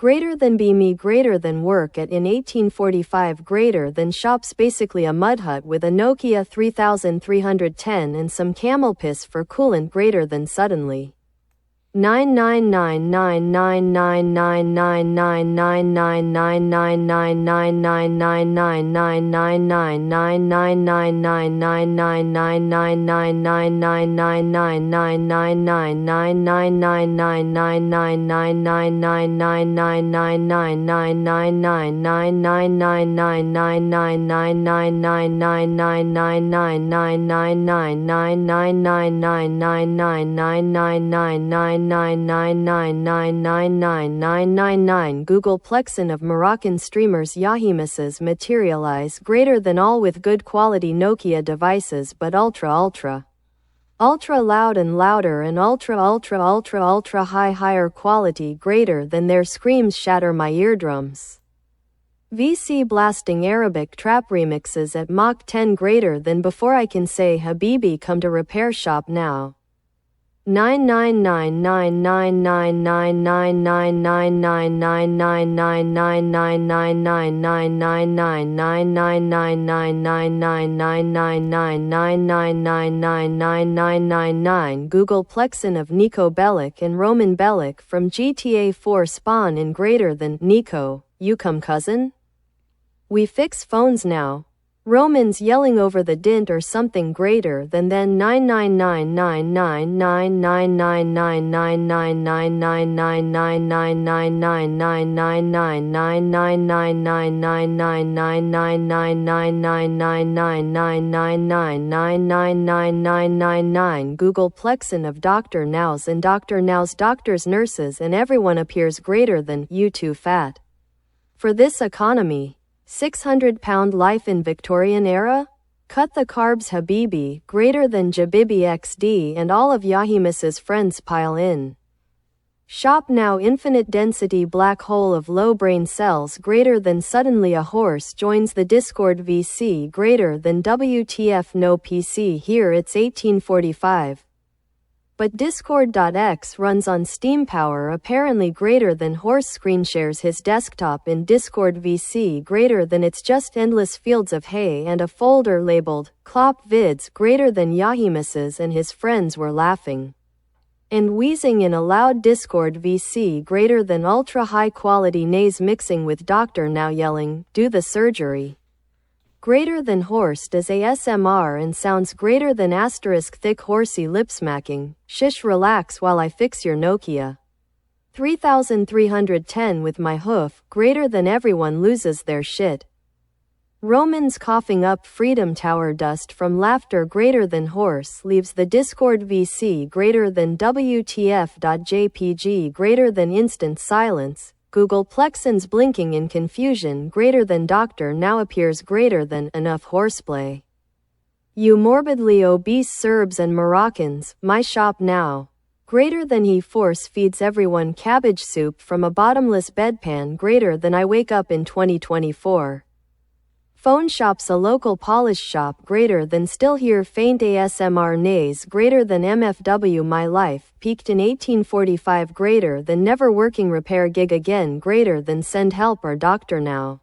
Greater than be me greater than work at in 1845 greater than shops basically a mud hut with a Nokia 3310 and some camel piss for coolant greater than suddenly. 99999999999999999999999999999999999999999999999999999 Google Plexin of Moroccan streamers Yahimis's materialize greater than all with good quality Nokia devices but ultra loud and louder and ultra higher quality greater than their screams shatter my eardrums. VC blasting Arabic trap remixes at Mach 10 greater than before I can say Habibi come to repair shop now. 99999999999999999999999999999999999999999999999999999999999999999 Google Plexin of Nico Bellic and Roman Bellic from GTA 4 spawn in greater than Nico, you come cousin? We fix phones now. Romans yelling over the dint or something greater than then 99999999999999999999999999999999999999999999999999999999999999999999999999999 Google Plexin of Dr. Now's and Dr. Now's doctors nurses and everyone appears greater than you too fat. For this economy, 600-pound life in Victorian era? Cut the carbs Habibi, greater than Jabibi XD and all of Yahimis's friends pile in. Shop now infinite density black hole of low brain cells greater than suddenly a horse joins the Discord VC greater than WTF no PC here it's 1845. But Discord.x runs on Steam power apparently greater than horse screen shares his desktop in Discord VC greater than it's just endless fields of hay and a folder labeled Clop Vids greater than Yahimis's and his friends were laughing and wheezing in a loud Discord VC greater than ultra high quality nays mixing with Doctor Now yelling, do the surgery. Greater than horse does ASMR and sounds greater than asterisk thick horsey lip smacking, shish relax while I fix your Nokia. 3310 with my hoof, greater than everyone loses their shit. Romans coughing up Freedom Tower dust from laughter greater than horse leaves the Discord VC greater than WTF.jpg greater than instant silence. Google Plexins blinking in confusion greater than Doctor Now appears greater than enough horseplay. You morbidly obese Serbs and Moroccans, my shop now. Greater than he force feeds everyone cabbage soup from a bottomless bedpan greater than I wake up in 2024. Phone shops a local polish shop greater than still hear faint ASMR nays greater than MFW my life peaked in 1845 greater than never working repair gig again greater than send help or Doctor Now.